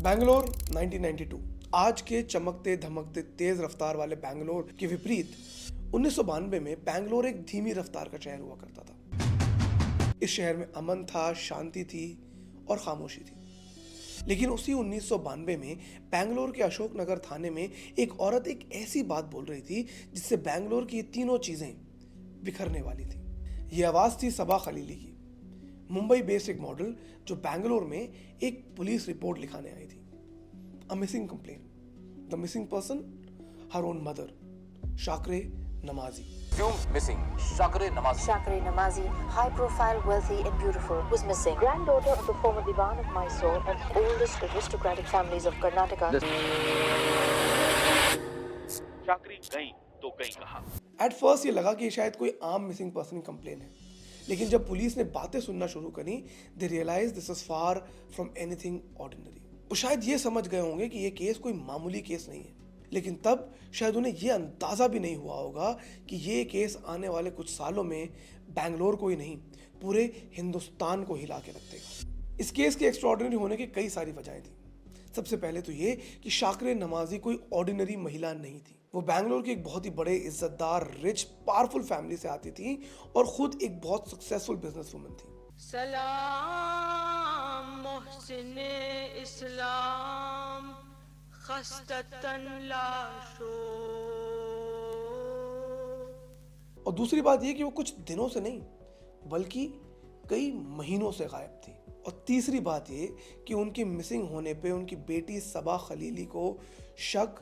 बैंगलोर 1992 आज के चमकते धमकते तेज रफ्तार वाले बैंगलोर के विपरीत 1992 में बैंगलोर एक धीमी रफ्तार का शहर हुआ करता था। इस शहर में अमन था, शांति थी और खामोशी थी। लेकिन उसी 1992 में बैंगलोर के अशोक नगर थाने में एक औरत एक ऐसी बात बोल रही थी जिससे बैंगलोर की ये तीनों चीजें बिखरने वाली थी। ये आवाज थी सबा खलीली की, मुंबई बेस्ड एक मॉडल जो बैंगलोर में एक पुलिस रिपोर्ट लिखाने आई थी। A missing complain, the missing person, her own mother, Shakereh Namazie. Few missing. Shakre Namazi. Shakri Namazi, high profile, wealthy and beautiful, was missing. Granddaughter of the former Diwan of Mysore and oldest aristocratic families of Karnataka. शाकरी गई तो गई कहाँ? At first ये लगा कि शायद कोई आम मिसिंग पर्सन कंप्लेन है, लेकिन जब पुलिस ने बातें सुनना शुरू करी, they realize this is far from anything ordinary. वो शायद ये समझ गए होंगे कि ये केस कोई मामूली केस नहीं है, लेकिन तब शायद उन्हें ये अंदाजा भी नहीं हुआ होगा कि ये केस आने वाले कुछ सालों में बैंगलोर को ही नहीं पूरे हिंदुस्तान को हिला के रख देगा। इस केस के एक्स्ट्राऑर्डिनरी होने की कई सारी वजहें थी। सबसे पहले तो ये कि शाकरे नमाजी कोई ऑर्डिनरी महिला नहीं थी। वो बैंगलोर की एक बहुत ही बड़े इज्जतदार, रिच, पावरफुल फैमिली से आती थी और खुद एक बहुत सक्सेसफुल बिजनेस वुमन थी। सलाम मोहसिने इस्लाम खस्ततन लाशो। और दूसरी बात ये कि वो कुछ दिनों से नहीं बल्कि कई महीनों से गायब थी। और तीसरी बात ये कि उनकी मिसिंग होने पे उनकी बेटी सबा खलीली को शक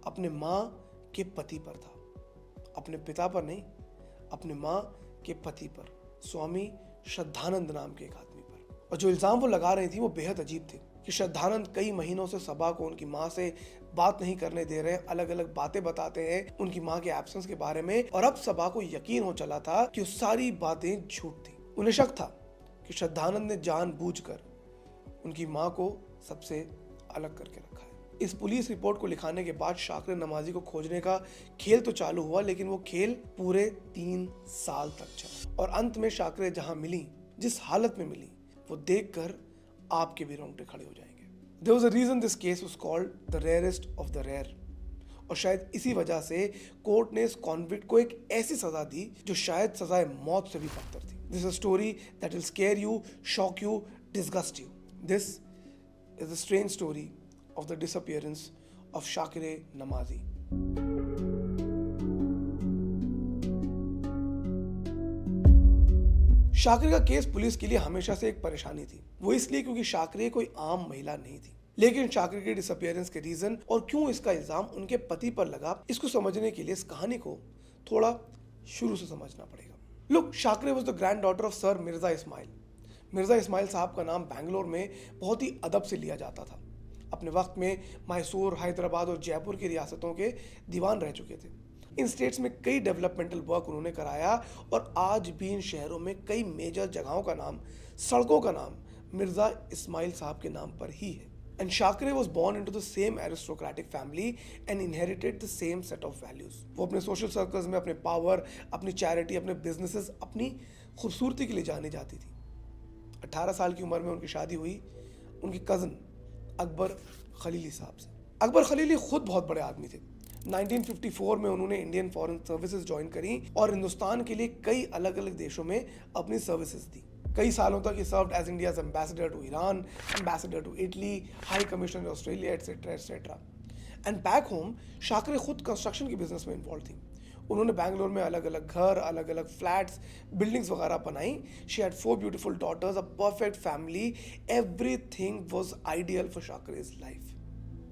अपने माँ के पति पर था, अपने पिता पर नहीं, अपने माँ के पति पर, स्वामी श्रद्धानंद नाम के एक आदमी पर। और जो इल्जाम वो लगा रही थी वो बेहद अजीब थे कि श्रद्धानंद कई महीनों से सबा को उनकी माँ से बात नहीं करने दे रहे, अलग अलग बातें बताते हैं उनकी माँ के एब्सेंस के बारे में। और अब सबा को यकीन हो चला था कि वो सारी बातें झूठ थी। उन्हें शक था कि श्रद्धानंद ने जानबूझकर उनकी माँ को सबसे अलग करके रखा है। इस पुलिस रिपोर्ट को लिखाने के बाद शाकरे नमाजी को खोजने का खेल तो चालू हुआ, लेकिन वो खेल पूरे 3 साल तक चला। और अंत में शाकरे जहां मिली, जिस हालत में मिली, वो देखकर आपके भी रोंगटे खड़े हो जाएंगे। There was a reason this case was called the rarest of the rare. और शायद इसी वजह से कोर्ट ने इस कॉन्विक्ट को एक ऐसी सजा दी जो शायद सजाए मौत से भी बदतर थी। This is a story that will square you, shock you, disgust you. This is the strange story of the disappearance of Shakire Namazi. शाकरे का केस पुलिस के लिए हमेशा से एक परेशानी थी। वो इसलिए क्योंकि शाकरे कोई आम महिला नहीं थी। लेकिन शाकरे के डिसअपियरेंस के रीजन और क्यों इसका इल्जाम उनके पति पर लगा, इसको समझने के लिए इस कहानी को थोड़ा शुरू से समझना पड़ेगा। Look, Shakereh was the granddaughter of sir Mirza Ismail. Mirza Ismail साहब का नाम बैंगलोर में बहुत ही अदब से लिया जाता था। अपने वक्त में मैसूर, हैदराबाद और जयपुर की रियासतों के दीवान रह चुके थे। इन स्टेट्स में कई डेवलपमेंटल वर्क उन्होंने कराया और आज भी इन शहरों में कई मेजर जगहों का नाम, सड़कों का नाम मिर्जा इस्माइल साहब के नाम पर ही है। And Shakereh was born into the same aristocratic family and inherited the same set of values. वो अपने सोशल सर्कल्स में अपने पावर, अपनी चैरिटी, अपने बिजनेसेस, अपनी खूबसूरती के लिए जानी जाती थी। 18 साल की उम्र में उनकी शादी हुई उनकी कज़न अकबर खलीली साहब से। अकबर खलीली खुद बहुत बड़े आदमी थे। 1954 में उन्होंने इंडियन फॉरेन सर्विसेज ज्वाइन करी और हिंदुस्तान के लिए कई अलग अलग देशों में अपनी सर्विसेज दी। कई सालों तक he served as India's ambassador to Iran, ambassador to Italy, high commissioner Australia, etcetera etcetera. And back home Shakereh खुद कंस्ट्रक्शन के बिजनेस में इन्वॉल्व थी। उन्होंने बैंगलोर में अलग अलग घर, अलग अलग फ्लैट्स, बिल्डिंग्स वगैरह बनाई। She had 4 beautiful daughters, a perfect family. Everything was ideal for Shakereh's life.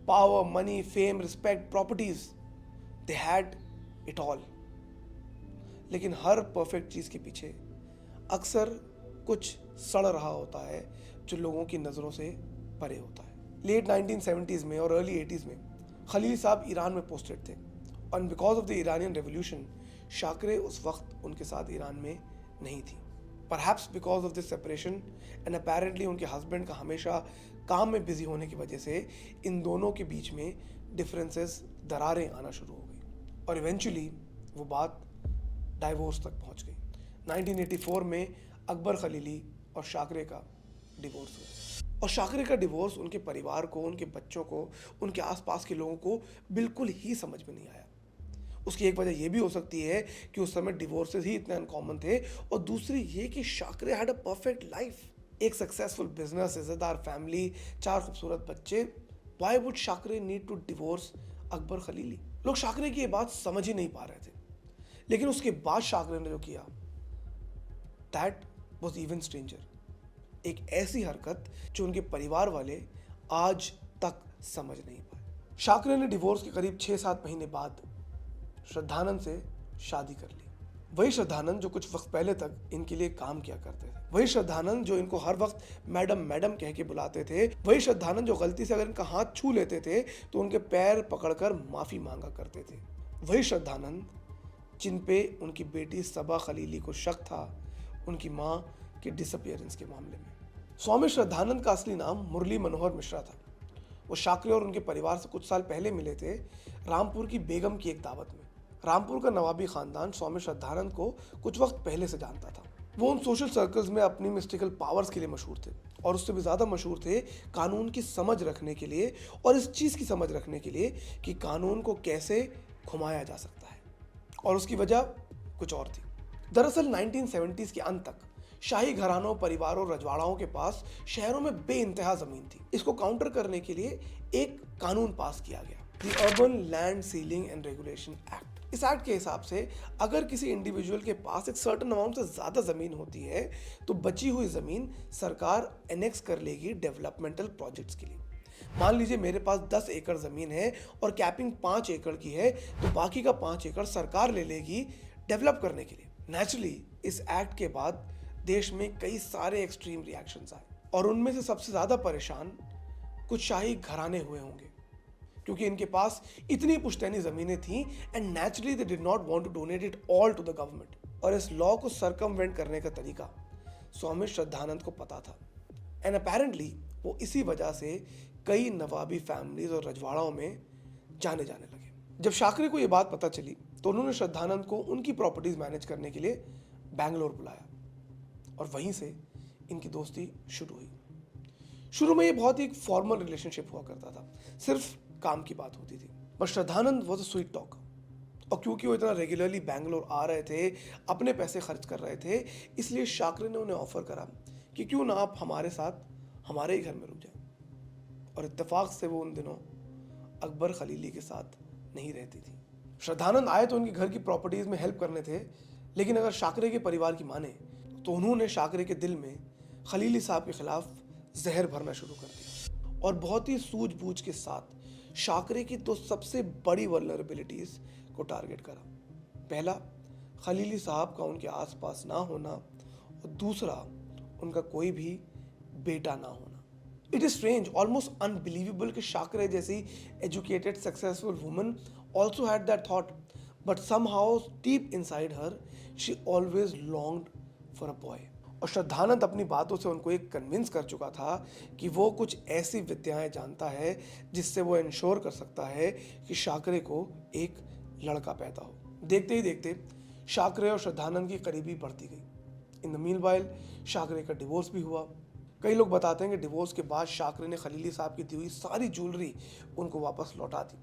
Power, money, fame, respect, properties, they had it all. लेकिन हर परफेक्ट चीज के पीछे अक्सर कुछ सड़ रहा होता है जो लोगों की नजरों से परे होता है। लेट 1970s में और अर्ली 80s में खलील साहब ईरान में पोस्टेड थे। And because of the Iranian revolution, शाकरे उस वक्त उनके साथ ईरान में नहीं थी। Perhaps because of this separation and apparently उनके हस्बैंड का हमेशा काम में बिजी होने की वजह से इन दोनों के बीच में डिफरेंसेस, दरारें आना शुरू हो गई और इवेंचुअली वो बात डाइवोर्स तक पहुंच गई। 1984 में अकबर खलीली और शाकरे का डिवोर्स हुआ और शाकरे का डिवोर्स उनके परिवार को, उनके बच्चों को, उनके आसपास के लोगों को बिल्कुल ही समझ में नहीं आया। उसकी एक वजह यह भी हो सकती है कि उस समय डिवोर्सेस ही इतने अनकॉमन थे, और दूसरी ये कि Shakereh had a perfect life, एक सक्सेसफुल बिजनेस, इज्जतदार फैमिली, 4 खूबसूरत बच्चे। Why would Shakereh need to divorce Akbar Khaleeli? लोग शाकरे की ये बात समझ ही नहीं पा रहे थे। लेकिन उसके बाद शाकरे ने जो किया, दैट वॉज इवन स्ट्रेंजर। एक ऐसी हरकत जो उनके परिवार वाले आज तक समझ नहीं पाए। शाकरे ने डिवोर्स के करीब 6-7 महीने बाद श्रद्धानंद से शादी कर ली। वही श्रद्धानंद जो कुछ वक्त पहले तक इनके लिए काम किया करते थे, वही श्रद्धानंद जो इनको हर वक्त मैडम मैडम कह के बुलाते थे, वही श्रद्धानंद जो गलती से अगर इनका हाथ छू लेते थे तो उनके पैर पकड़कर माफी मांगा करते थे, वही श्रद्धानंद जिन पे उनकी बेटी सबा खलीली को शक था उनकी मां के डिसअपियरेंस के मामले में। स्वामी श्रद्धानंद का असली नाम मुरली मनोहर मिश्रा था। वो शाकरे और उनके परिवार से कुछ साल पहले मिले थे रामपुर की बेगम की एक दावत में। रामपुर का नवाबी खानदान स्वामी श्रद्धानंद को कुछ वक्त पहले से जानता था। वो उन सोशल सर्कल्स में अपनी मिस्टिकल पावर्स के लिए मशहूर थे, और उससे भी ज़्यादा मशहूर थे कानून की समझ रखने के लिए, और इस चीज़ की समझ रखने के लिए कि कानून को कैसे घुमाया जा सकता है। और उसकी वजह कुछ और थी। दरअसल 1970s के अंत तक शाही घरानों, परिवारों, रजवाड़ाओं के पास शहरों में बेइंतहा ज़मीन थी। इसको काउंटर करने के लिए एक कानून पास किया गया, the urban land ceiling and regulation act. इस एक्ट के हिसाब से अगर किसी इंडिविजुअल के पास एक सर्टेन अमाउंट से ज़्यादा ज़मीन होती है तो बची हुई ज़मीन सरकार एनेक्स कर लेगी डेवलपमेंटल प्रोजेक्ट्स के लिए। मान लीजिए मेरे पास 10 एकड़ ज़मीन है और कैपिंग 5 एकड़ की है, तो बाकी का 5 एकड़ सरकार ले लेगी डेवलप करने के लिए। नेचुरली इस एक्ट के बाद देश में कई सारे एक्सट्रीम रिएक्शंस आए, और उनमें से सबसे ज़्यादा परेशान कुछ शाही घराने हुए होंगे, क्योंकि इनके पास इतनी पुश्तैनी ज़मीनें थीं and naturally they did not want to donate it all to the government. और इस लॉ को सरकमवेंट करने का तरीका स्वामी श्रद्धानंद को पता था, एंड अपेरेंटली वो इसी वजह से कई नवाबी फैमिलीज और रजवाड़ों में जाने लगे। जब शाकरे को ये बात पता चली तो उन्होंने श्रद्धानंद को उनकी प्रॉपर्टीज मैनेज करने के लिए बैंगलोर बुलाया, और वहीं से इनकी दोस्ती शुरू हुई। शुरू में ये बहुत ही एक फॉर्मल रिलेशनशिप हुआ करता था, सिर्फ काम की बात होती थी। But Shraddhanand was a sweet talk, और क्योंकि वो इतना रेगुलरली बैंगलोर आ रहे थे, अपने पैसे खर्च कर रहे थे, इसलिए शाकरे ने उन्हें ऑफर करा कि क्यों ना आप हमारे साथ हमारे ही घर में रुक जाए। और इत्तेफाक से वो उन दिनों अकबर खलीली के साथ नहीं रहती थी। श्रद्धानंद आए तो उनके घर की प्रॉपर्टीज में हेल्प करने थे, लेकिन अगर शाकरे के परिवार की माने तो उन्होंने शाकरे के दिल में खलीली साहब के खिलाफ जहर भरना शुरू कर दिया, और बहुत ही सूझबूझ के साथ शाकरे की 2 सबसे बड़ी वल्नरेबिलिटीज को टारगेट करा। पहला, खलीली साहब का उनके आसपास ना होना, और दूसरा, उनका कोई भी बेटा ना होना। It is strange, almost unbelievable कि शाकरे जैसी educated successful woman also had that thought, but somehow deep inside her she always longed for a boy. और श्रद्धानंद अपनी बातों से उनको एक कन्विंस कर चुका था कि वो कुछ ऐसी विद्याएं जानता है जिससे वो इंश्योर कर सकता है कि शाकरे को एक लड़का पैदा हो। देखते ही देखते शाकरे और श्रद्धानंद की करीबी बढ़ती गई। इन द मीनवाइल शाकरे का डिवोर्स भी हुआ। कई लोग बताते हैं कि डिवोर्स के बाद शाकरे ने खलीली साहब की दी हुई सारी ज्वेलरी उनको वापस लौटा दी।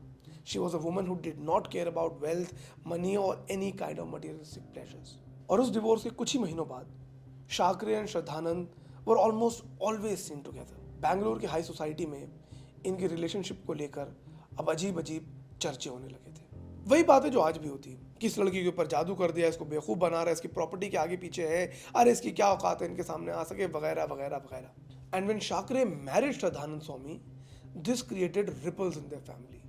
She was a woman who did not care about wealth, money और any kind of materialistic pleasures. और उस डिवोर्स के कुछ ही महीनों बाद Shakereh and Shraddhananda were almost always seen together. Bangalore की हाई सोसाइटी में इनकी रिलेशनशिप को लेकर अब अजीब अजीब चर्चे होने लगे थे। वही बातें जो आज भी होती, कि इस लड़की के ऊपर जादू कर दिया, इसको बेवकूफ़ बना रहा है, इसकी प्रॉपर्टी के आगे पीछे है, अरे इसकी क्या औकात है इनके सामने आ सके, वगैरह वगैरह वगैरह। And when Shakereh married Shraddhananda Swami, this created ripples in their family.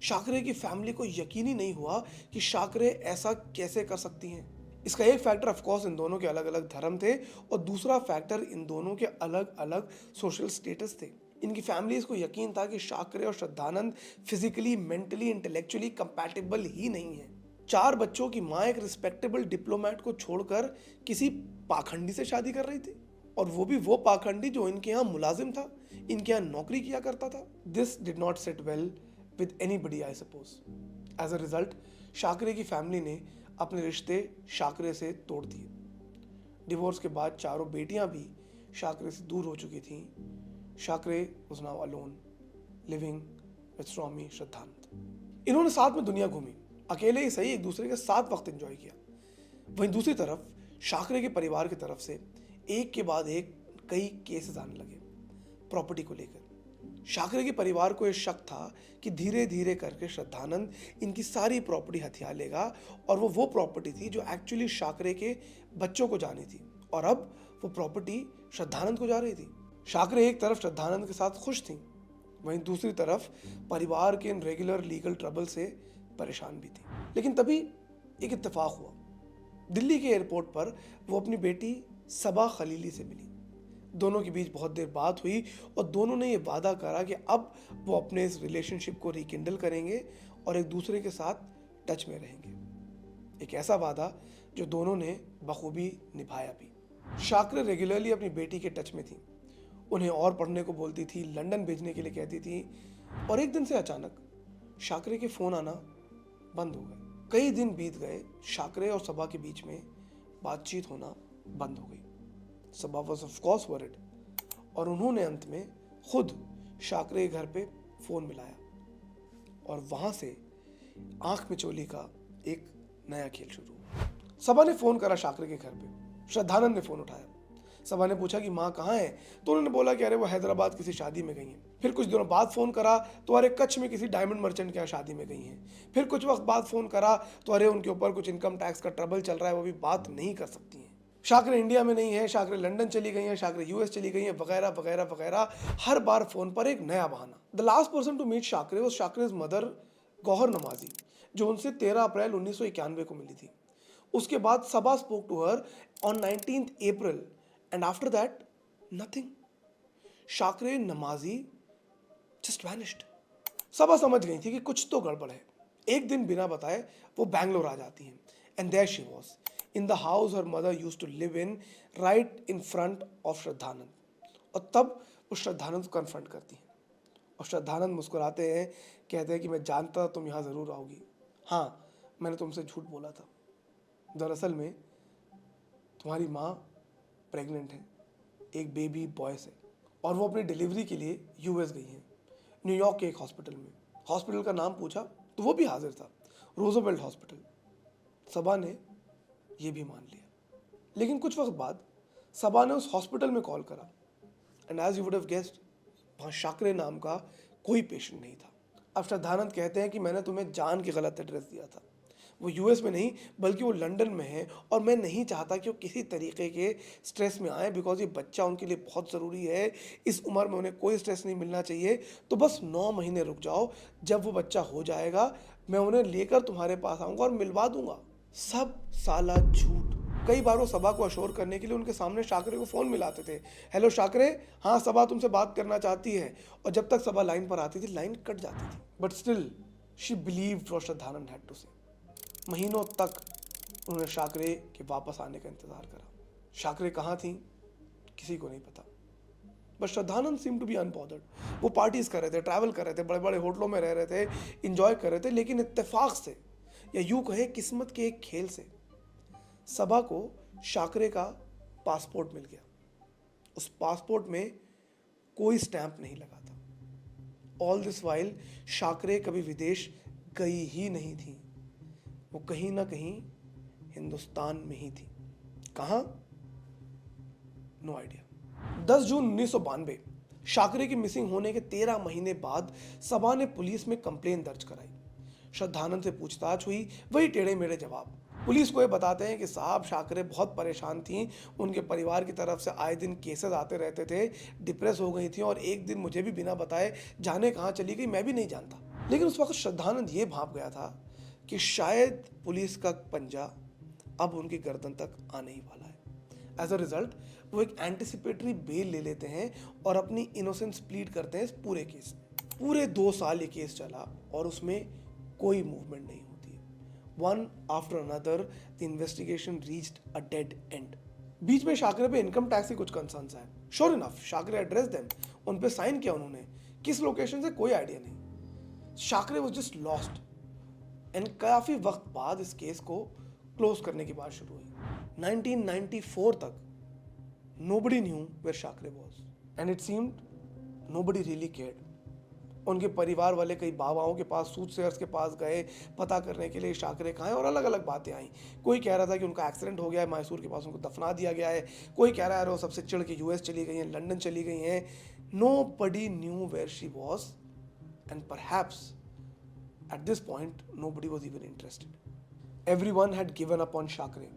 Shakereh की फैमिली को यकीन ही नहीं हुआ कि शाकरे ऐसा कैसे कर सकती हैं। इसका एक फैक्टर ऑफ कोर्स इन दोनों के अलग अलग धर्म थे, और दूसरा फैक्टर इन दोनों के अलग अलग सोशल स्टेटस थे। इनकी फैमिलीज को यकीन था कि शाकरे और Shraddhananda physically, mentally, intellectually compatible ही नहीं है। 4 बच्चों की माँ एक रिस्पेक्टेबल डिप्लोमेट को छोड़कर किसी पाखंडी से शादी कर रही थी, और वो भी वो पाखंडी जो इनके यहाँ मुलाजिम था, इनके यहाँ नौकरी किया करता था। This did not sit well with anybody I suppose. As a result Shakereh की फैमिली ने अपने रिश्ते शाकरे से तोड़ दिए। डिवोर्स के बाद 4 बेटियां भी शाकरे से दूर हो चुकी थीं। शाकरे was now alone, living with Swami Shraddhanand. इन्होंने साथ में दुनिया घूमी, अकेले ही सही, एक दूसरे के साथ वक्त एंजॉय किया। वहीं दूसरी तरफ शाकरे के परिवार की तरफ से एक के बाद एक कई केसेस आने लगे प्रॉपर्टी को लेकर। शाकरे के परिवार को यह शक था कि धीरे धीरे करके श्रद्धानंद इनकी सारी प्रॉपर्टी हथिया लेगा और वो प्रॉपर्टी थी जो एक्चुअली शाकरे के बच्चों को जानी थी, और अब वो प्रॉपर्टी श्रद्धानंद को जा रही थी। शाकरे एक तरफ श्रद्धानंद के साथ खुश थी, वहीं दूसरी तरफ परिवार के इन रेगुलर लीगल ट्रबल से परेशान भी थी। लेकिन तभी एक इत्तेफाक हुआ। दिल्ली के एयरपोर्ट पर वो अपनी बेटी सबा खलीली से मिली। दोनों के बीच बहुत देर बात हुई और दोनों ने ये वादा करा कि अब वो अपने इस रिलेशनशिप को रिकिंडल करेंगे और एक दूसरे के साथ टच में रहेंगे। एक ऐसा वादा जो दोनों ने बखूबी निभाया भी। शाकरे रेगुलरली अपनी बेटी के टच में थी, उन्हें और पढ़ने को बोलती थी, लंदन भेजने के लिए कहती थी, और एक दिन से अचानक शाकरे के फ़ोन आना बंद हो गए। कई दिन बीत गए, शाकरे और सबा के बीच में बातचीत होना बंद हो गई। सबा वाज ऑफ कोर्स वरिड और उन्होंने अंत में खुद शाकरे के घर पे फ़ोन मिलाया और वहाँ से आंख मिचोली का एक नया खेल शुरू हुआ। सबा ने फ़ोन करा शाकरे के घर पे। श्रद्धानंद ने फ़ोन उठाया। सबा ने पूछा कि माँ कहाँ है, तो उन्होंने बोला कि अरे वो हैदराबाद किसी शादी में गई हैं। फिर कुछ दिनों बाद फ़ोन करा तो अरे कच्छ में किसी डायमंड मर्चेंट के यहाँ शादी में गई हैं। फिर कुछ वक्त बाद फ़ोन करा तो अरे उनके ऊपर कुछ इनकम टैक्स का ट्रबल चल रहा है, वो भी बात नहीं कर सकती हैं। शाकरे इंडिया में नहीं है, शाकरे लंदन चली गई हैं, शाकरे यूएस चली गई हैं, वगैरह वगैरह वगैरह। हर बार फ़ोन पर एक नया बहाना। The last person to meet Shakereh was Shakereh's mother Gauhar Namazi, जो उनसे 13 अप्रैल 1991 को मिली थी। उसके बाद Saba spoke to her on 19 April and after that nothing. Shakereh Namazi just vanished. सबा समझ गई थी कि कुछ तो गड़बड़ है। एक दिन बिना बताए वो बैंगलोर आ जाती हैं and there she was in the house her mother used to live in, right in front of Shraddhanand. और तब वो श्रद्धानंद को कन्फ्रंट करती हैं और श्रद्धानंद मुस्कुराते हैं, कहते हैं कि मैं जानता तुम यहाँ ज़रूर आओगी। हाँ, मैंने तुमसे झूठ बोला था। दरअसल में तुम्हारी माँ प्रेग्नेंट है एक बेबी बॉय से, और वो अपनी डिलीवरी के लिए यूएस गई हैं, न्यूयॉर्क के एक हॉस्पिटल में। हॉस्पिटल का नाम पूछा तो वो भी हाजिर था, रोजोवेल्ट हॉस्पिटल। सबा ने ये भी मान लिया। लेकिन कुछ वक्त बाद सबा ने उस हॉस्पिटल में कॉल करा and as you would have guessed, वहाँ शाकरे नाम का कोई पेशेंट नहीं था। अब श्रद्धानंद कहते हैं कि मैंने तुम्हें जान के गलत एड्रेस दिया था। वो यूएस में नहीं बल्कि वो लंदन में है, और मैं नहीं चाहता कि वो किसी तरीके के स्ट्रेस में आए, बिकॉज ये बच्चा उनके लिए बहुत ज़रूरी है। इस उम्र में उन्हें कोई स्ट्रेस नहीं मिलना चाहिए। तो बस 9 महीने रुक जाओ, जब वो बच्चा हो जाएगा मैं उन्हें लेकर तुम्हारे पास आऊँगा और मिलवा दूंगा। सब साला झूठ। कई बार वो सबा को अश्योर करने के लिए उनके सामने शाकरे को फ़ोन मिलाते थे। हेलो शाकरे, हाँ सबा तुमसे बात करना चाहती है। और जब तक सबा लाइन पर आती थी लाइन कट जाती थी। But still she believed what Shraddhanand had to say. महीनों तक उन्होंने शाकरे के वापस आने का इंतज़ार करा। शाकरे कहाँ थी किसी को नहीं पता, but Shraddhananda seem to be unbothered. वो पार्टीज़ कर रहे थे, ट्रैवल कर रहे थे, बड़े बड़े होटलों में रह रहे थे, इंजॉय कर रहे थे। लेकिन इत्तेफाक से, या यूँ कहे किस्मत के एक खेल से, सबा को शाकरे का पासपोर्ट मिल गया। उस पासपोर्ट में कोई स्टैंप नहीं लगा था। ऑल दिस वाइल शाकरे कभी विदेश गई ही नहीं थी। वो कहीं ना कहीं हिंदुस्तान में ही थी। कहाँ? No idea. 10 जून 1992 शाकरे के मिसिंग होने के 13 महीने बाद सबा ने पुलिस में कंप्लेन दर्ज कराई। श्रद्धानंद से पूछताछ हुई, वही टेढ़े मेढ़े जवाब। पुलिस को ये बताते हैं कि साहब शाकरे बहुत परेशान थीं, उनके परिवार की तरफ से आए दिन केसेस आते रहते थे, डिप्रेस हो गई थी, और एक दिन मुझे भी बिना बताए जाने कहाँ चली गई मैं भी नहीं जानता। लेकिन उस वक्त श्रद्धानंद ये भांप गया था कि शायद पुलिस का पंजा अब उनकी गर्दन तक आने ही वाला है। एज अ रिजल्ट वो एक एंटिसिपेटरी बेल ले लेते हैं और अपनी इनोसेंस प्लीड करते हैं इस पूरे केस में। पूरे 2 साल ये केस चला और उसमें कोई मूवमेंट नहीं होती है। One after another the investigation reached a dead end. बीच में शाकरे पे इनकम टैक्स के कुछ कंसर्न्स आए। Sure enough Shakereh address them, उन पे साइन किया उन्होंने, किस लोकेशन से कोई आइडिया नहीं। शाकरे वाज जस्ट लॉस्ट एंड काफ़ी वक्त बाद इस केस को क्लोज करने की बात शुरू हुई। 1994 तक nobody knew where Shakereh was and it seemed nobody really cared. उनके परिवार वाले कई बाबाओं के पास, सूटसेयर्स के पास गए पता करने के लिए शाकरे कहाँ हैं, और अलग अलग बातें आई। कोई कह रहा था कि उनका एक्सीडेंट हो गया है, मैसूर के पास उनको दफना दिया गया है। कोई कह रहा है वो सबसे चिढ़ के यूएस चली गई हैं, लंदन चली गई हैं। Nobody knew where she was, and perhaps at this point nobody was even interested. Everyone had given up on Shakereh,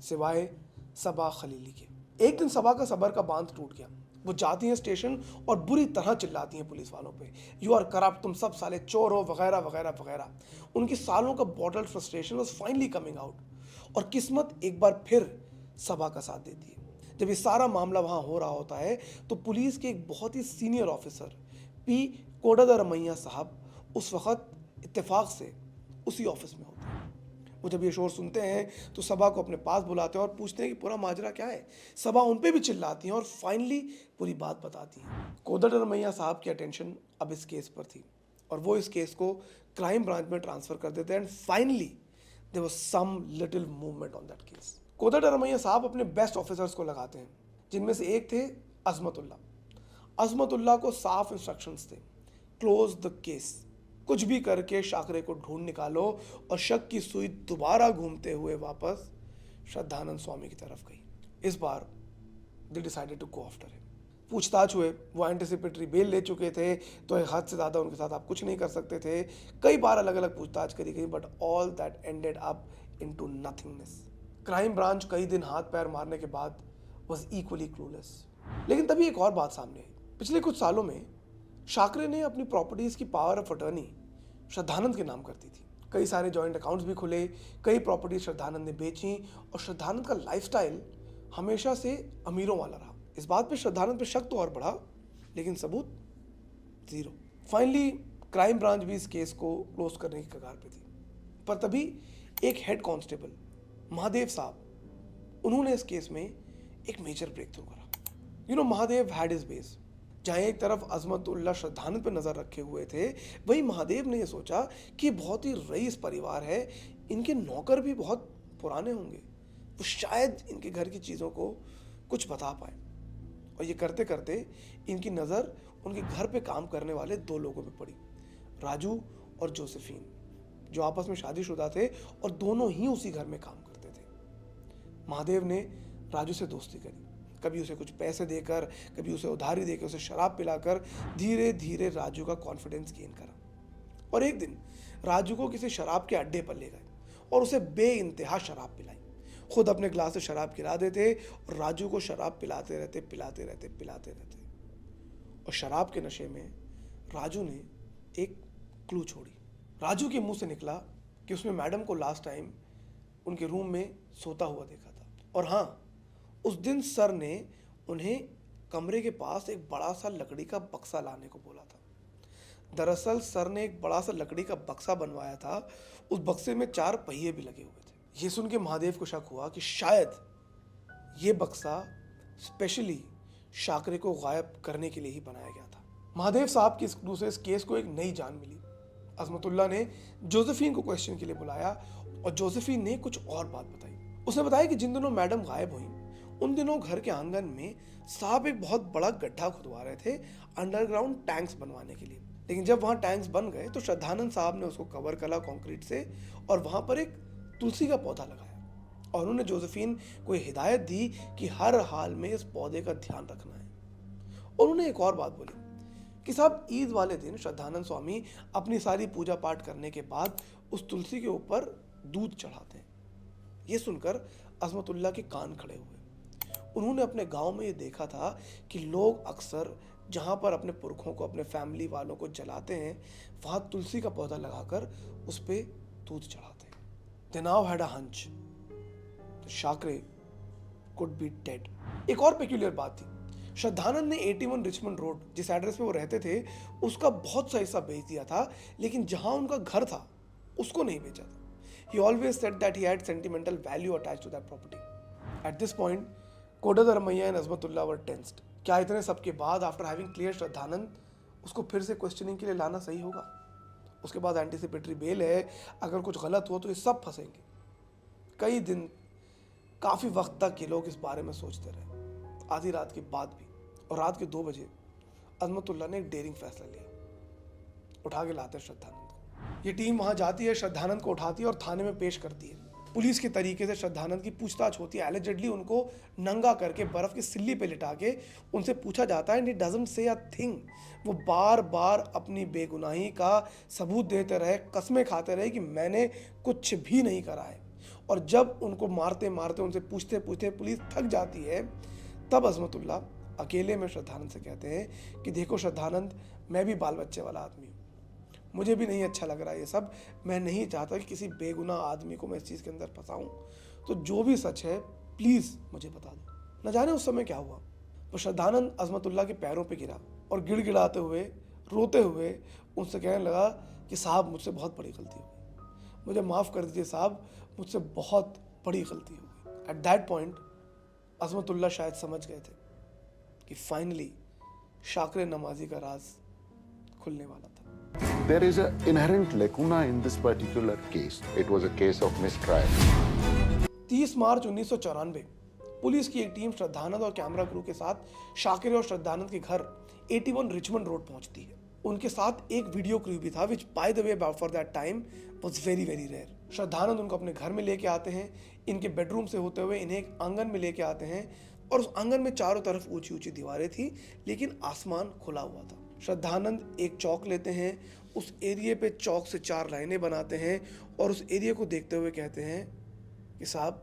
सिवाय सबा खलीली के। एक दिन सबा का सबर का बांध टूट गया। वो जाती हैं स्टेशन और बुरी तरह चिल्लाती हैं पुलिस वालों पे, यू आर करप्ट, तुम सब साले चोर हो, वगैरह वगैरह वगैरह। उनकी सालों का bottled frustration was finally coming out, और किस्मत एक बार फिर सबा का साथ देती है। जब ये सारा मामला वहाँ हो रहा होता है तो पुलिस के एक बहुत ही सीनियर ऑफिसर पी कोडादरमैया साहब उस वक्त इत्तेफाक से उसी ऑफिस में होते हैं। वो जब ये शोर सुनते हैं तो सबा को अपने पास बुलाते हैं और पूछते हैं कि पूरा माजरा क्या है। सबा उन पे भी चिल्लाती हैं और फाइनली पूरी बात बताती हैं। कोडादरमैया साहब की अटेंशन अब इस केस पर थी और वो इस केस को क्राइम ब्रांच में ट्रांसफर कर देते हैं, and finally there was some little movement on that case. Kodandaramaiah साहब अपने बेस्ट ऑफिसर्स को लगाते हैं, जिनमें से एक थे अजमतुल्ला। अजमतुल्ला को साफ इंस्ट्रक्शंस थे, क्लोज द केस, कुछ भी करके शाकरे को ढूंढ निकालो। और शक की सुई दोबारा घूमते हुए वापस श्रद्धानंद स्वामी की तरफ गई। इस बार they decided to go after him. पूछताछ हुए, वो एंटिसिपेटरी बेल ले चुके थे, तो एक हद से ज़्यादा उनके साथ आप कुछ नहीं कर सकते थे। कई बार अलग अलग पूछताछ करी गई, but all that ended up into nothingness. Crime branch कई दिन हाथ पैर मारने के बाद वॉज इक्वली क्लूलेस। लेकिन तभी एक और बात सामने आई। पिछले कुछ सालों में शाकरे ने अपनी प्रॉपर्टीज़ की पावर ऑफ अटर्नी श्रद्धानंद के नाम करती थी। कई सारे जॉइंट अकाउंट्स भी खुले, कई प्रॉपर्टीज श्रद्धानंद ने बेची, और श्रद्धानंद का लाइफस्टाइल हमेशा से अमीरों वाला रहा। इस बात पे श्रद्धानंद पे शक तो और बढ़ा, लेकिन सबूत जीरो। फाइनली क्राइम ब्रांच भी इस केस को क्लोज करने की कगार पे थी, पर तभी एक हेड कांस्टेबल महादेव साहब, उन्होंने इस केस में एक मेजर ब्रेक थ्रू करा। Mahadev had his base. जहाँ एक तरफ अजमतुल्ला श्रद्धानंद पर नज़र रखे हुए थे, वहीं महादेव ने यह सोचा कि बहुत ही रईस परिवार है, इनके नौकर भी बहुत पुराने होंगे, वो शायद इनके घर की चीज़ों को कुछ बता पाए। और ये करते करते इनकी नज़र उनके घर पे काम करने वाले दो लोगों पे पड़ी, राजू और जोसेफिन, जो आपस में शादीशुदा थे और दोनों ही उसी घर में काम करते थे। महादेव ने राजू से दोस्ती करी, कभी उसे कुछ पैसे देकर, कभी उसे उधारी देकर, उसे शराब पिलाकर धीरे धीरे राजू का कॉन्फिडेंस गेन करा। और एक दिन राजू को किसी शराब के अड्डे पर ले गए और उसे बेइंतहा शराब पिलाई। खुद अपने ग्लास से शराब गिरा देते और राजू को शराब पिलाते रहते। और शराब के नशे में राजू ने एक क्लू छोड़ी। राजू के मुंह से निकला कि उसने मैडम को लास्ट टाइम उनके रूम में सोता हुआ देखा था। और हाँ, उस दिन सर ने उन्हें कमरे के पास एक बड़ा सा लकड़ी का बक्सा लाने को बोला था। दरअसल सर ने एक बड़ा सा लकड़ी का बक्सा बनवाया था, उस बक्से में 4 पहिए भी लगे हुए थे। ये सुन के महादेव को शक हुआ कि शायद ये बक्सा स्पेशली शाकरे को गायब करने के लिए ही बनाया गया था। महादेव साहब की इस क्लू से इस केस को एक नई जान मिली। अजमतुल्ला ने जोसेफिन को क्वेश्चन के लिए बुलाया और जोसेफिन ने कुछ और बात बताई। उसने बताया कि जिन दिनों मैडम गायब हुई, उन दिनों घर के आंगन में साहब एक बहुत बड़ा गड्ढा खुदवा रहे थे अंडरग्राउंड टैंक्स बनवाने के लिए। लेकिन जब वहाँ टैंक्स बन गए तो श्रद्धानंद साहब ने उसको कवर करा कंक्रीट से और वहाँ पर एक तुलसी का पौधा लगाया। और उन्होंने जोसेफिन को हिदायत दी कि हर हाल में इस पौधे का ध्यान रखना है। और उन्होंने एक और बात बोली कि साहब ईद वाले दिन श्रद्धानंद स्वामी अपनी सारी पूजा पाठ करने के बाद उस तुलसी के ऊपर दूध चढ़ाते हैं। ये सुनकर अजमतुल्ला के कान खड़े हुए। उन्होंने अपने गांव में ये देखा था कि लोग अक्सर जहाँ पर अपने पुरखों को, अपने फैमिली वालों को जलाते हैं, वहाँ तुलसी का पौधा लगाकर उस पर दूध चढ़ाते हैं। They now had a hunch that शाकरे could be dead। एक और पेक्यूलियर बात थी, श्रद्धानंद ने 81 रिचमंड रोड, जिस एड्रेस पे वो रहते थे, उसका बहुत सा हिस्सा बेच दिया था, लेकिन जहाँ उनका घर था उसको नहीं बेचा था। He always said that he had sentimental value attached to that property. At this point, Kodandaramaiah and Azmatullah were tensed. क्या इतने सब के बाद, आफ्टर हैविंग क्लियर श्रद्धानंद, उसको फिर से क्वेश्चनिंग के लिए लाना सही होगा? उसके बाद एंटीसिपेटरी बेल है, अगर कुछ गलत हो तो ये सब फंसेंगे। कई दिन, काफ़ी वक्त तक ये लोग इस बारे में सोचते रहे, आधी रात के बाद भी। और रात के 2 बजे अजमतुल्ला ने एक डेयरिंग फैसला लिया, उठा के लाते हैं श्रद्धानंद को। ये टीम वहां जाती है, श्रद्धानंद को उठाती है और थाने में पेश करती है। पुलिस के तरीके से श्रद्धानंद की पूछताछ होती है। एलिजेडली उनको नंगा करके बर्फ की सिल्ली पे लिटा के उनसे पूछा जाता है, and he doesn't say a thing. वो बार बार अपनी बेगुनाही का सबूत देते रहे, कस्में खाते रहे कि मैंने कुछ भी नहीं करा है। और जब उनको मारते मारते उनसे पूछते पूछते पुलिस थक जाती है, तब अजमतुल्ला अकेले में श्रद्धानंद से कहते हैं कि देखो श्रद्धानंद, मैं भी बाल बच्चे वाला आदमी हूँ, मुझे भी नहीं अच्छा लग रहा है ये सब। मैं नहीं चाहता कि किसी बेगुनाह आदमी को मैं इस चीज़ के अंदर फंसाऊँ, तो जो भी सच है प्लीज़ मुझे बता दो। न जाने उस समय क्या हुआ, वो श्रद्धानंद अजमतुल्ला के पैरों पे गिरा और गिड़गिड़ाते हुए, रोते हुए उनसे कहने लगा कि साहब, मुझसे बहुत बड़ी गलती हो गई, मुझे माफ़ कर दीजिए साहब, मुझसे बहुत बड़ी गलती हो गई। एट दैट पॉइंट अजमतुल्ला शायद समझ गए थे कि फाइनली शाकरे नमाजी का राज खुलने वाला था। There is an inherent lacuna in this particular case. It was a case of mistrial. 30 March 1994 police की एक टीम श्रद्धानंद और कैमरा क्रू के साथ शाकिर और श्रद्धानंद के घर 81 रिचमंड रोड पहुंचती है। उनके साथ एक वीडियो क्रू भी था, which by the way for that time was very very rare. Shraddhanand उनको अपने घर में लेके आते हैं, इनके बेडरूम से होते हुए इन्हें एक आंगन में लेके आते हैं, और उस आंगन में चारों तरफ ऊंची ऊंची दीवारें थी, लेकिन आसमान खुला हुआ था। श्रद्धानंद एक चौक लेते हैं, उस एरिया पे चौक से 4 लाइनें बनाते हैं और उस एरिया को देखते हुए कहते हैं कि साहब,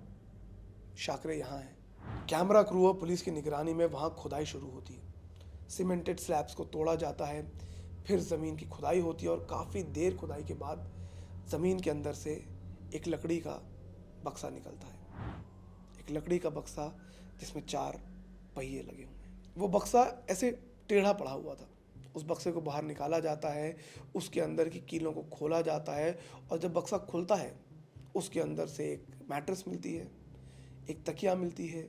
शाकरे यहाँ हैं। कैमरा क्रू और पुलिस की निगरानी में वहाँ खुदाई शुरू होती है। सीमेंटेड स्लैब्स को तोड़ा जाता है, फिर ज़मीन की खुदाई होती है और काफ़ी देर खुदाई के बाद ज़मीन के अंदर से एक लकड़ी का बक्सा निकलता है। एक लकड़ी का बक्सा जिसमें 4 पहिए लगे हुए हैं। वो बक्सा ऐसे टेढ़ा पड़ा हुआ था। उस बक्से को बाहर निकाला जाता है, उसके अंदर की कीलों को खोला जाता है, और जब बक्सा खुलता है उसके अंदर से एक मैट्रेस मिलती है, एक तकिया मिलती है,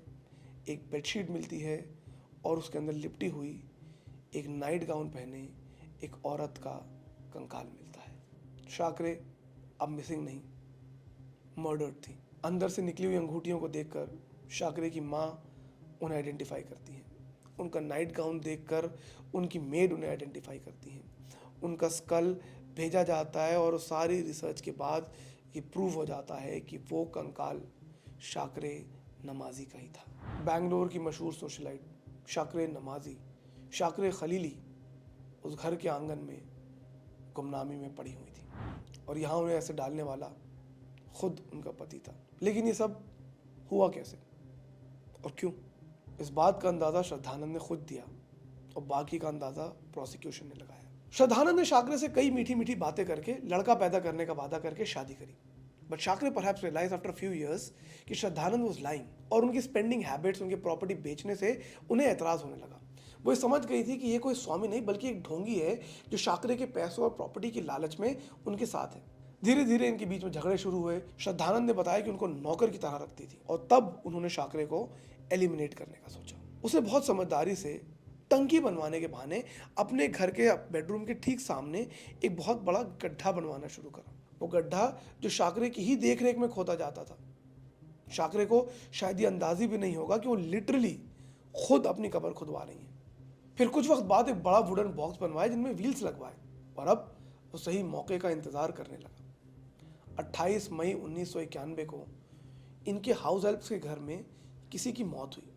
एक बेडशीट मिलती है, और उसके अंदर लिपटी हुई एक नाइट गाउन पहने एक औरत का कंकाल मिलता है। शाकरे अब मिसिंग नहीं, मर्डर्ड थी। अंदर से निकली हुई अंगूठियों को देखकर शाकरे की माँ उन्हें आइडेंटिफाई करती है। उनका नाइट गाउन देखकर उनकी मेड उन्हें आइडेंटिफाई करती है। उनका स्कल भेजा जाता है और सारी रिसर्च के बाद ये प्रूव हो जाता है कि वो कंकाल शाकरे नमाजी का ही था। बेंगलोर की मशहूर सोशलाइट शाकरे नमाजी, शाकरे खलीली, उस घर के आंगन में गुमनामी में पड़ी हुई थी, और यहाँ उन्हें ऐसे डालने वाला खुद उनका पति था। लेकिन ये सब हुआ कैसे और क्यों, इस बात का अंदाज़ा श्रद्धानंद ने खुद दिया और बाकी का अंदाज़ा प्रोसिक्यूशन ने लगाया। श्रद्धानंद ने शाकरे से कई मीठी मीठी बातें करके लड़का पैदा करने का वादा करके शादी करी, but Shakereh perhaps realize after few years कि श्रद्धानंद वाज लाइंग, और उनकी स्पेंडिंग हैबिट्स, उनकी प्रॉपर्टी बेचने से उन्हें एतराज़ होने लगा। वो समझ गई थी कि ये कोई स्वामी नहीं बल्कि एक ढोंगी है जो शाकरे के पैसों और प्रॉपर्टी की लालच में उनके साथ है। धीरे धीरे इनके बीच में झगड़े शुरू हुए। श्रद्धानंद ने बताया कि उनको नौकर की तरह रखती थी, और तब उन्होंने शाकरे को एलिमिनेट करने का सोचा। उसे बहुत समझदारी से टंकी बनवाने के बहाने अपने घर के बेडरूम के ठीक सामने एक बहुत बड़ा गड्ढा बनवाना शुरू करा। वो गड्ढा जो शाकरे की ही देखरेख में खोदा जाता था। शाकरे को शायद ये अंदाजी भी नहीं होगा कि वो लिटरली खुद अपनी कब्र खुदवा रही है। फिर कुछ वक्त बाद एक बड़ा वुडन बॉक्स बनवाया जिनमें व्हील्स लगवाए, और अब वो सही मौके का इंतजार करने लगा। 28 मई 1991 को इनके हाउस हेल्प्स के घर में किसी की मौत हुई,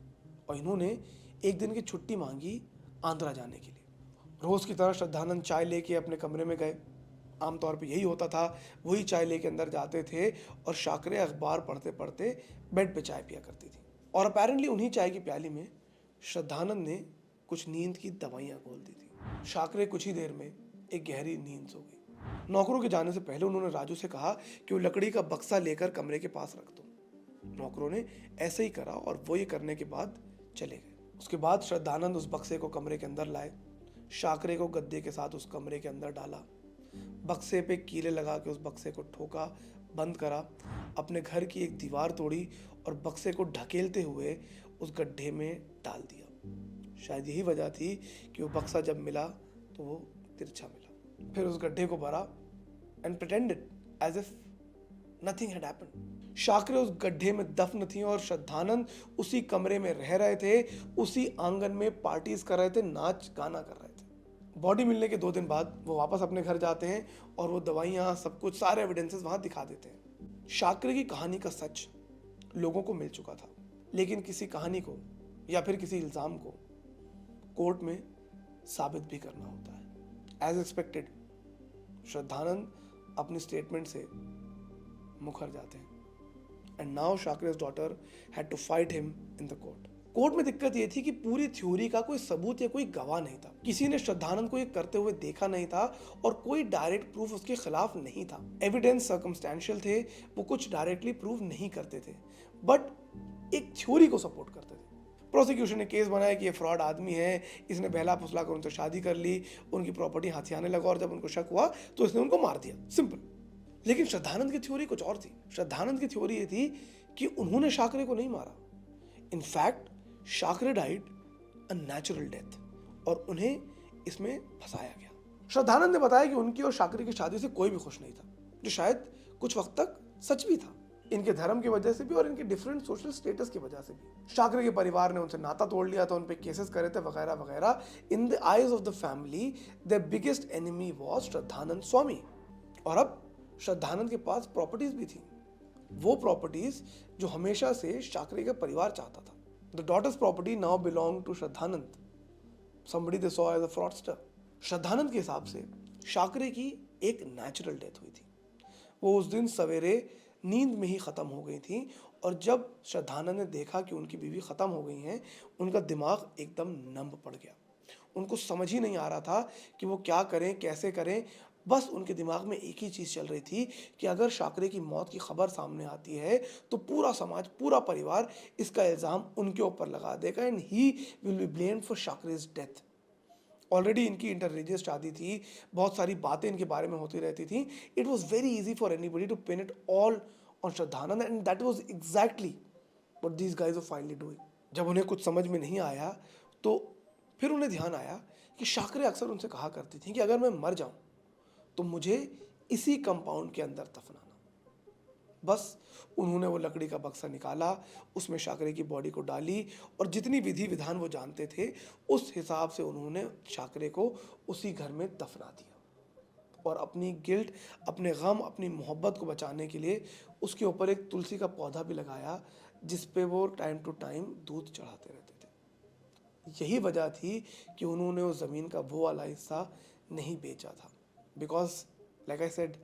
और इन्होंने एक दिन की छुट्टी मांगी आंध्रा जाने के लिए। रोज़ की तरह श्रद्धानंद चाय लेके अपने कमरे में गए। आमतौर पे यही होता था, वही चाय लेके अंदर जाते थे और शाकरे अखबार पढ़ते पढ़ते बेड पे चाय पिया करती थी। और अपेरेंटली उन्हीं चाय की प्याली में श्रद्धानंद ने कुछ नींद की दवाइयाँ घोल दी थी। शाकरे कुछ ही देर में एक गहरी नींद सो गई। नौकरों के जाने से पहले उन्होंने राजू से कहा कि वो लकड़ी का बक्सा लेकर कमरे के पास रख दो। नौकरों ने ऐसे ही करा और वो ये करने के बाद चले गए। उसके बाद श्रद्धानंद उस बक्से को कमरे के अंदर लाए, शाकरे को गद्दे के साथ उस कमरे के अंदर डाला, बक्से पे कीले लगा के उस बक्से को ठोका, बंद करा, अपने घर की एक दीवार तोड़ी और बक्से को ढकेलते हुए उस गड्ढे में डाल दिया। शायद यही वजह थी कि वो बक्सा जब मिला तो वो तिरछा मिला। फिर उस गड्ढे को भरा and pretended as if nothing had happened. Shakereh उस गड्ढे में दफन थी और श्रद्धानंद उसी कमरे में रह रहे थे, उसी आंगन में पार्टीज कर रहे थे, नाच गाना कर रहे थे। बॉडी मिलने के 2 दिन बाद वो वापस अपने घर जाते हैं और वो दवाइयाँ सब कुछ सारे एविडेंसेस वहाँ दिखा देते हैं। शाकरे की कहानी का सच लोगों को मिल चुका था, लेकिन किसी कहानी को या फिर किसी इल्ज़ाम को कोर्ट में साबित भी करना होता है। एज एक्सपेक्टेड श्रद्धानंद अपनी स्टेटमेंट से मुखर जाते हैं and now Shakereh's daughter had to fight him in the court. Court में दिक्कत ये थी कि पूरी थ्योरी का कोई सबूत या कोई गवाह नहीं था। किसी ने श्रद्धानंद को ये करते हुए देखा नहीं था और कोई डायरेक्ट प्रूफ उसके खिलाफ नहीं था। एविडेंस सर्कमस्टेंशियल थे, वो कुछ डायरेक्टली प्रूव नहीं करते थे बट एक थ्योरी को सपोर्ट करते थे। प्रोसिक्यूशन ने केस बनाया कि ये फ्रॉड आदमी है, इसने बहला फुसला कर उनसे शादी कर ली, उनकी प्रॉपर्टी हाथियाने लगा और जब उनको शक हुआ तो इसने उनको मार दिया, सिंपल। लेकिन श्रद्धानंद की थ्योरी कुछ और थी। श्रद्धानंद की थ्योरी ये थी कि उन्होंने शाकरे को नहीं मारा, in fact Shakereh died a natural death और उन्हें इसमें फंसाया गया। श्रद्धानंद ने बताया कि उनकी और शाकरे की शादी से कोई भी खुश नहीं था, जो शायद कुछ वक्त तक सच भी था, इनके धर्म की वजह से भी और इनके डिफरेंट सोशल स्टेटस की वजह से भी। शाकरे के परिवार ने उनसे नाता तोड़ लिया था, उन पे केसेस करे थे वगैरह वगैरह। In the eyes of the family the biggest enemy was Shraddhananda Swami. और अब श्रद्धानंद के पास प्रॉपर्टीज भी थी, वो प्रॉपर्टीज जो हमेशा से शाकरे का परिवार चाहता था। The daughter's property now belong to Shraddhanand, somebody they saw as a fraudster। Shraddhanand के हिसाब से शाकरे की एक नेचुरल डेथ हुई थी। वो उस दिन सवेरे नींद में ही ख़त्म हो गई थी और जब श्रद्धानंद ने देखा कि उनकी बीवी ख़त्म हो गई हैं, उनका दिमाग एकदम नंब पड़ गया। उनको समझ ही नहीं आ रहा था कि वो क्या करें, कैसे करें। बस उनके दिमाग में एक ही चीज़ चल रही थी कि अगर शाकरे की मौत की खबर सामने आती है तो पूरा समाज, पूरा परिवार इसका इल्ज़ाम उनके ऊपर लगा देगा and he will be blamed for Shakereh's death. Already इनकी इंटररिलीजियस शादी थी, बहुत सारी बातें इनके बारे में होती रहती थी। It was very easy for anybody to pin it all on Shraddhanand and that was exactly what these guys were finally doing. जब उन्हें कुछ समझ में नहीं आया तो फिर उन्हें ध्यान आया कि शाकरे अक्सर उनसे कहा करती थी कि अगर मैं मर जाऊं तो मुझे इसी कंपाउंड के अंदर दफनाना। बस उन्होंने वो लकड़ी का बक्सा निकाला, उसमें शाकरे की बॉडी को डाली और जितनी विधि विधान वो जानते थे उस हिसाब से उन्होंने शाकरे को उसी घर में दफना दिया और अपनी गिल्ट, अपने गम, अपनी मोहब्बत को बचाने के लिए उसके ऊपर एक तुलसी का पौधा भी लगाया जिस पे वो टाइम टू टाइम दूध चढ़ाते रहते थे। यही वजह थी कि उन्होंने उस ज़मीन का वो वाला हिस्सा नहीं बेचा था, because like I said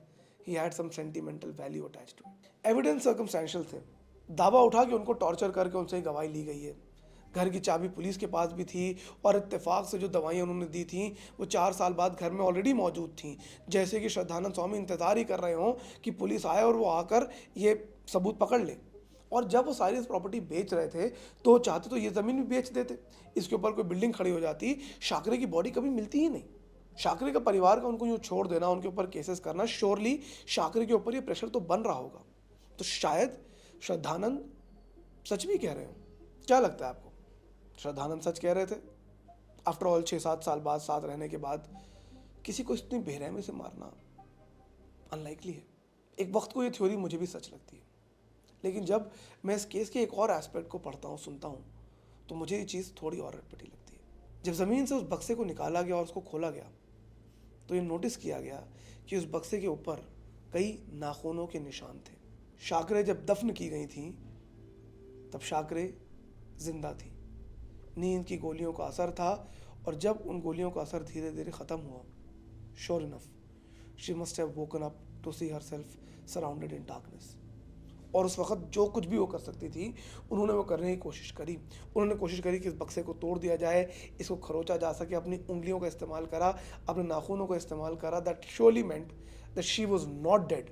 he had some sentimental value attached to it. Evidence circumstantial थे। दावा उठा कि उनको टॉर्चर करके उनसे गवाही ली गई है। घर की चाबी पुलिस के पास भी थी और इत्तेफाक से जो दवाइयाँ उन्होंने दी थी वो 4 साल बाद घर में ऑलरेडी मौजूद थी। जैसे कि श्रद्धानंद स्वामी इंतज़ार ही कर रहे हों कि पुलिस आए और वो आकर ये सबूत पकड़ ले। और जब वो सारी प्रॉपर्टी बेच रहे थे तो चाहते तो ये ज़मीन भी बेच देते, इसके ऊपर कोई बिल्डिंग खड़ी हो जाती, शाकरे की बॉडी कभी मिलती ही नहीं। शाकरे का परिवार का उनको यूँ छोड़ देना, उनके ऊपर केसेस करना, श्योरली शाकरे के ऊपर ये प्रेशर तो बन रहा होगा। तो शायद श्रद्धानंद सच भी कह रहे हो। क्या लगता है आपको, श्रद्धानंद सच कह रहे थे? आफ्टर ऑल 6-7 साल बाद साथ रहने के बाद किसी को इतनी बेरहमी से मारना अनलाइकली है। एक वक्त को ये थ्योरी मुझे भी सच लगती है, लेकिन जब मैं इस केस के एक और एस्पेक्ट को पढ़ता हूँ, सुनता हूँ, तो मुझे ये चीज़ थोड़ी और अटपटी लगती है। जब ज़मीन से उस बक्से को निकाला गया और उसको खोला गया तो ये नोटिस किया गया कि उस बक्से के ऊपर कई नाखूनों के निशान थे। शाकरे जब दफन की गई थी तब शाकरे जिंदा थी, नींद की गोलियों का असर था और जब उन गोलियों का असर धीरे धीरे ख़त्म हुआ, sure enough she must have woken up to see herself surrounded in darkness. और उस वक्त जो कुछ भी वो कर सकती थी उन्होंने वो करने की कोशिश करी। उन्होंने कोशिश करी कि इस बक्से को तोड़ दिया जाए, इसको खरोचा जा सके, अपनी उंगलियों का इस्तेमाल करा, अपने नाखूनों का इस्तेमाल करा। That surely meant that she was not dead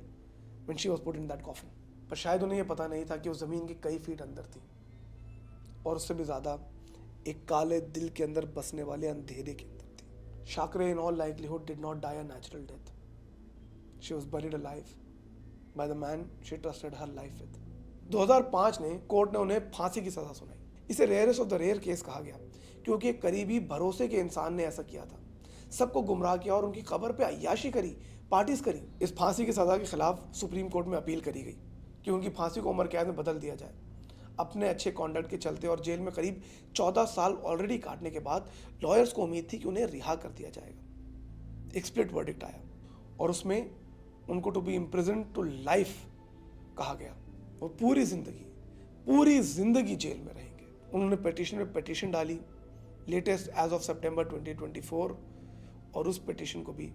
when she was put in that coffin. पर शायद उन्हें यह पता नहीं था कि वो ज़मीन के कई फीट अंदर थी और उससे भी ज़्यादा एक काले दिल के अंदर बसने वाले अंधेरे के अंदर थी। Shakereh in all likelihood did not die a natural death. She was buried alive by the man she trusted her life with. 2005 में कोर्ट ने उन्हें फांसी की सज़ा सुनाई। इसे rarest of the rare case कहा गया क्योंकि एक करीबी भरोसे के इंसान ने ऐसा किया था। सबको गुमराह किया और उनकी कब्र पे अय्याशी करी, पार्टीज करी। इस फांसी की सज़ा के खिलाफ सुप्रीम कोर्ट में अपील करी गई कि उनकी फांसी को उम्र कैद में बदल दिया जाए। अपने अच्छे कॉन्डक्ट के चलते और जेल में करीब 14 साल ऑलरेडी काटने के बाद लॉयर्स को उम्मीद थी कि उन्हें रिहा कर दिया जाएगा। एक स्प्लिट वर्डिक्ट आया और उसमें उनको to be imprison to life कहा गया। वो पूरी जिंदगी जेल में रहेंगे। उन्होंने पिटीशन डाली लेटेस्ट एज ऑफ सितंबर 2024 और उस पिटीशन को भी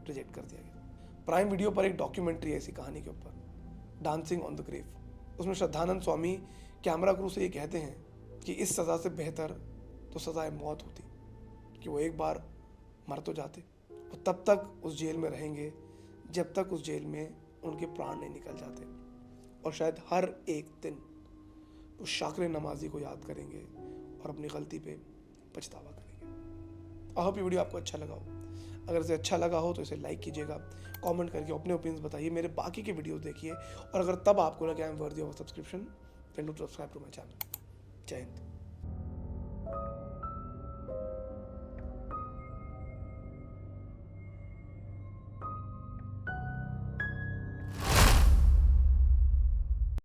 रिजेक्ट कर दिया गया। प्राइम वीडियो पर एक डॉक्यूमेंट्री है इसी कहानी के ऊपर, डांसिंग ऑन द ग्रेव। उसमें श्रद्धानंद स्वामी कैमरा क्रू से ये कहते हैं कि इस सज़ा से बेहतर तो सज़ाए मौत होती, कि वो एक बार मर तो जाते, वो तब तक उस जेल में रहेंगे जब तक उस जेल में उनके प्राण नहीं निकल जाते, और शायद हर एक दिन वो शाकरे नमाजी को याद करेंगे और अपनी गलती पे पछतावा करेंगे। आई होप ये वीडियो आपको अच्छा लगा हो। अगर इसे अच्छा लगा हो तो इसे लाइक कीजिएगा, कमेंट करके अपने ओपिनियंस बताइए, मेरे बाकी के वीडियोस देखिए, और अगर तब आपको लगे I am worthy of subscription then do subscribe to my channel. जय हिंद।